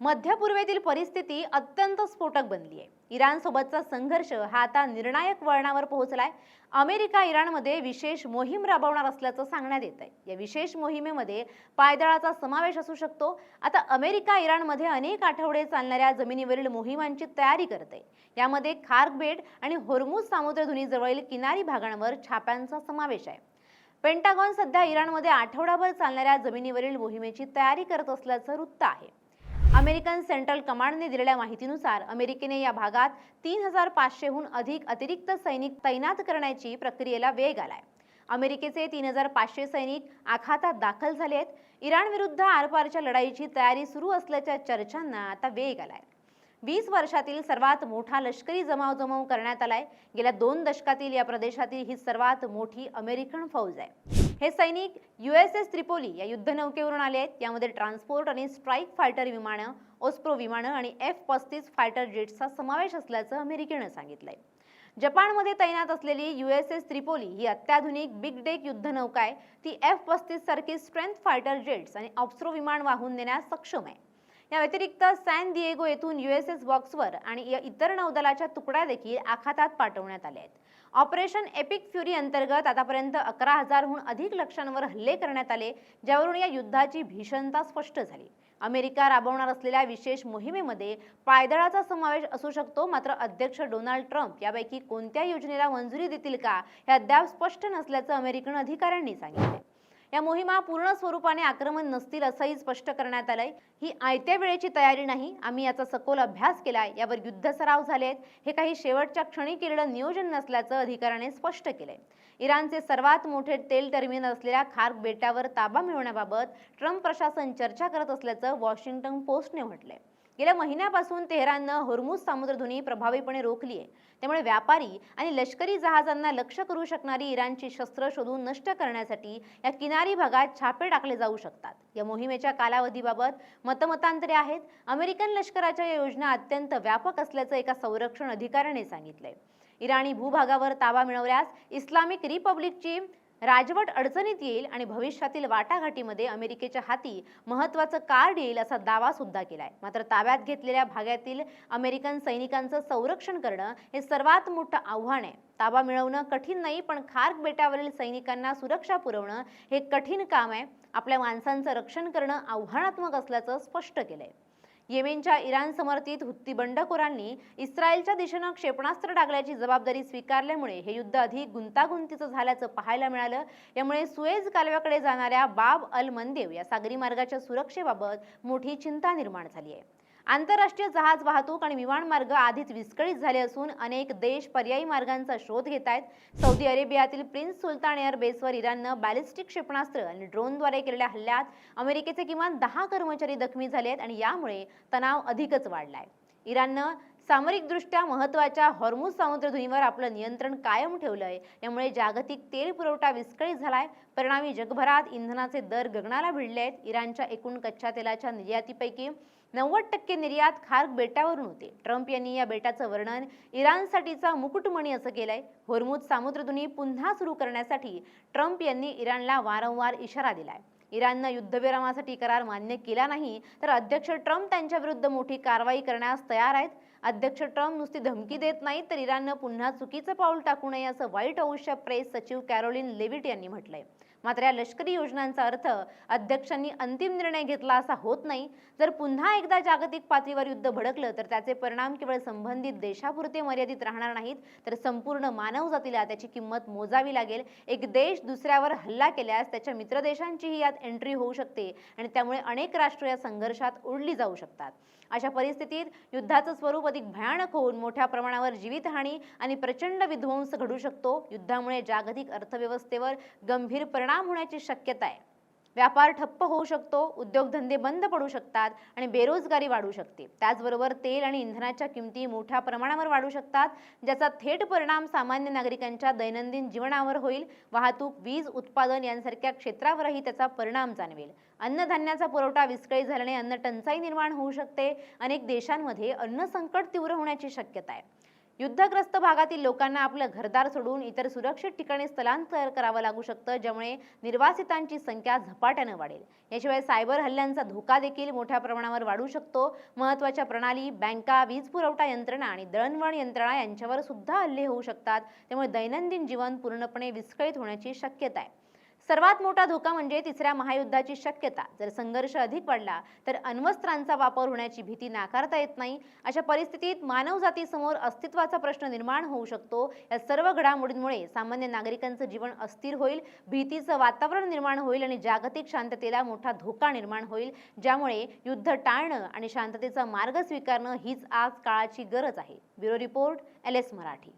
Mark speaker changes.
Speaker 1: मध्य पूर्वेतील परिस्थिती अत्यंत स्फोटक बनली आहे। इराणसोबतचा संघर्ष हा आता निर्णायक वळणावर पोहोचलाय। अमेरिका इराणमध्ये विशेष मोहीम राबवणार असल्याचं सांगण्यात येत आहे। या विशेष मोहिमेमध्ये पायदळाचा समावेश असू शकतो। आता अमेरिका इराणमध्ये अनेक आठवडे चालणाऱ्या जमिनीवरील मोहिमांची तयारी करते। यामध्ये खार्क बेट आणि होर्मुझ सामुद्रधुनीजवळील किनारी भागांवर छाप्यांचा समावेश आहे। पेंटागॉन सध्या इराणमध्ये आठवडाभर चालणाऱ्या जमिनीवरील मोहिमेची तयारी करत असल्याचं वृत्त आहे। अमेरिकन सेंट्रल कमांडने दिलेल्या माहितीनुसार अमेरिकेने या भागात 3500हून अधिक अतिरिक्त सैनिक तैनात करण्याची प्रक्रियेला वेग आलाय। अमेरिकेचे 3500 सैनिक आखातात दाखल झाले आहेत। इराण विरुद्ध आरपारच्या लढाईची तयारी सुरू असल्याच्या चर्चांना आता वेग आलाय। 20 वर्षातील सर्वात मोठा लष्करी जमाव करण्यात आलाय। गेल्या 2 दशकातील या प्रदेशातील ही सर्वात मोठी अमेरिकन फौज आहे। हे सैनिक USS त्रिपोली या युद्धनौकेवरून आले आहेत। यामध्ये ट्रान्सपोर्ट आणि स्ट्राईक फायटर विमानं, ओस्प्रो विमानं आणि F-35 फायटर जेट्सचा समावेश असल्याचं अमेरिकेनं सांगितलंय। जपानमध्ये तैनात असलेली USS त्रिपोली ही अत्याधुनिक बिग डेक युद्धनौका आहे। ती F-35 सारखी स्ट्रेंथ फायटर जेट्स आणि ऑस्प्रो विमान वाहून नेण्यास सक्षम आहे। या व्यतिरिक्त सॅन दिएगो येथून USS बॉक्सवर आणि इतर नौदलाच्या तुकड्या देखील आखातात पाठवण्यात आल्या आहेत। ऑपरेशन एपिक फ्युरी अंतर्गत आतापर्यंत 11,000हून अधिक लक्ष्यांवर हल्ले करण्यात आले, ज्यावरून या युद्धाची भीषणता स्पष्ट झाली। अमेरिका राबवणार असलेल्या विशेष मोहिमेमध्ये पायदळाचा समावेश असू शकतो, मात्र अध्यक्ष डोनाल्ड ट्रम्प यापैकी कोणत्या योजनेला मंजुरी देतील का हे अद्याप स्पष्ट नसल्याचं अमेरिकन अधिकाऱ्यांनी सांगितले। या मोहिमा पूर्ण स्वरूपाने आक्रमण नसतील असंही स्पष्ट करण्यात आलंय। ही आयत्या वेळेची तयारी नाही, आम्ही याचा सखोल अभ्यास केलाय, यावर युद्ध सराव झालेत। हे काही शेवटच्या क्षणी केलेलं नियोजन नसल्याचं अधिकाऱ्याने स्पष्ट केलंय। इराणचे सर्वात मोठे तेल टर्मिनल असलेल्या खार्क बेटावर ताबा मिळवण्याबाबत ट्रम्प प्रशासन चर्चा करत असल्याचं वॉशिंग्टन पोस्टने म्हटलंय। गेल्या महिन्यापासून तेहराननं होर्मुझ सामुद्रधुनी प्रभावीपणे रोखली आहे। त्यामुळे व्यापारी आणि लष्करी जहाजांना लक्ष्य करू शकणारी इराणची शस्त्र शोधून नष्ट करण्यासाठी या किनारी भागात छापे टाकले जाऊ शकतात। या मोहिमेच्या कालावधीबाबत मतमतांतरे आहेत। अमेरिकन लष्कराच्या या योजना अत्यंत व्यापक असल्याचं एका संरक्षण अधिकाऱ्याने सांगितलंय। इराणी भूभागावर ताबा मिळवल्यास इस्लामिक रिपब्लिकची राजवट अडचणीत येईल आणि भविष्यातील वाटाघाटीमध्ये अमेरिकेच्या हाती महत्त्वाचं कार्ड येईल असा दावा सुद्धा केलाय। मात्र ताब्यात घेतलेल्या भागातील अमेरिकन सैनिकांचं संरक्षण करणं हे सर्वात मोठं आव्हान आहे। ताबा मिळवणं कठीण नाही, पण खार्क बेटावरील सैनिकांना सुरक्षा पुरवणं हे कठीण काम आहे। आपल्या माणसांचं रक्षण करणं आव्हानात्मक असल्याचं स्पष्ट केलंय। येमेनच्या इराण समर्थित हुत्ती बंडखोरांनी इस्रायलच्या दिशेनं क्षेपणास्त्र डागल्याची जबाबदारी स्वीकारल्यामुळे हे युद्ध अधिक गुंतागुंतीचं झाल्याचं पाहायला मिळालं। यामुळे सुएझ कालव्याकडे जाणाऱ्या बाब अल मंदेव या सागरी मार्गाच्या सुरक्षेबाबत मोठी चिंता निर्माण झाली आहे। आंतरराष्ट्रीय जहाज वाहतूक आणि विमानमार्ग आधीच विस्कळीत झाले असून अनेक देश पर्यायी मार्गांचा शोध घेत आहेत। सौदी अरेबियातील प्रिन्स सुलतान एअर बेसवर इराणनं बॅलिस्टिक क्षेपणास्त्र आणि ड्रोनद्वारे केलेल्या हल्ल्यात अमेरिकेचे किमान 10 कर्मचारी जखमी झाले आहेत आणि यामुळे तणाव अधिकच वाढलाय। इराणनं सामरिकदृष्ट्या महत्त्वाच्या होर्मुझ सामुद्रधुनीवर आपलं नियंत्रण कायम ठेवलंय। यामुळे जागतिक तेल पुरवठा विस्कळीत झालाय। परिणामी जगभरात इंधनाचे दर गगनाला भिडले आहेत। इराणच्या एकूण कच्च्या तेलाच्या निर्यातीपैकी 90% निर्यात खार्क बेटावरून होते। ट्रम्प यांनी या बेटाचं वर्णन इराणसाठीचा मुकुटमणी असं केलंय। होर्मुझ सामुद्रधुनी पुन्हा सुरू करण्यासाठी ट्रम्प यांनी इराणला वारंवार इशारा दिलाय। इराणनं युद्धविरामासाठी करार मान्य केला नाही तर अध्यक्ष ट्रम्प त्यांच्या विरुद्ध मोठी कारवाई करण्यास तयार आहेत। अध्यक्ष ट्रम्प नुसती धमकी देत नाहीत, तर इराणनं पुन्हा चुकीचं पाऊल टाकू नये असं व्हाईट हाऊसच्या प्रेस सचिव कॅरोलिन लेविट यांनी म्हटलंय। मात्र या लष्करी योजनांचा अर्थ अध्यक्षांनी अंतिम निर्णय घेतला असा होत नाही। जर पुन्हा एकदा जागतिक पातळीवर युद्ध भडकलं तर त्याचे परिणाम केवळ संबंधित देशापुरते मर्यादित राहणार नाहीत, तर संपूर्ण मानवजातीला त्याची किंमत मोजावी लागेल। एक देश दुसऱ्यावर हल्ला केल्यास त्याच्या मित्र देशांचीही यात एंट्री होऊ शकते आणि त्यामुळे अनेक राष्ट्र या संघर्षात ओढली जाऊ शकतात। अशा परिस्थितीत युद्धाचं स्वरूप अधिक भयानक होऊन मोठ्या प्रमाणावर जीवितहानी आणि प्रचंड विध्वंस घडू शकतो। युद्धामुळे जागतिक अर्थव्यवस्थेवर गंभीर परिणाम होण्याची शक्यता आहे। व्यापार ठप्प होऊ शकतो, उद्योगधंदे बंद पडू शकतात आणि बेरोजगारी वाढू शकते। त्याचबरोबर तेल आणि इंधनाच्या किमती मोठ्या प्रमाणावर वाढू शकतात, ज्याचा थेट परिणाम सामान्य नागरिकांच्या दैनंदिन जीवनावर होईल। वाहतूक, वीज उत्पादन यांसारख्या क्षेत्रावरही त्याचा परिणाम जाणवेल। अन्नधान्याचा पुरवठा विस्कळीत झाल्याने अन्न टंचाई निर्माण होऊ शकते। अनेक देशांमध्ये अन्न संकट तीव्र होण्याची शक्यता आहे। युद्धग्रस्त भागातील लोकांना आपलं घरदार सोडून इतर सुरक्षित ठिकाणी स्थलांतर करावं लागू शकतं, ज्यामुळे निर्वासितांची संख्या झपाट्यानं वाढेल. याशिवाय सायबर हल्ल्यांचा धोका देखील मोठ्या प्रमाणावर वाढू शकतो. महत्त्वाच्या प्रणाली, बँका, वीज पुरवठा यंत्रणा आणि दळणवळण यंत्रणा यांच्यावर सुद्धा हल्ले होऊ शकतात. त्यामुळे दैनंदिन जीवन पूर्णपणे विस्कळीत होण्याची शक्यता आहे. सर्वात मोठा धोका म्हणजे तिसऱ्या महायुद्धाची शक्यता. जर संघर्ष अधिक वाढला तर अण्वस्त्रांचा वापर होण्याची भीती नाकारता येत नाही. अशा परिस्थितीत मानवजातीसमोर अस्तित्वाचा प्रश्न निर्माण होऊ शकतो. या सर्व घडामोडींमुळे सामान्य नागरिकांचं जीवन अस्थिर होईल, भीतीचं वातावरण निर्माण होईल आणि जागतिक शांततेला मोठा धोका निर्माण होईल, ज्यामुळे युद्ध टाळणं आणि शांततेचा मार्ग स्वीकारणं हीच आज काळाची गरज आहे. Bureau report, LS Marathi.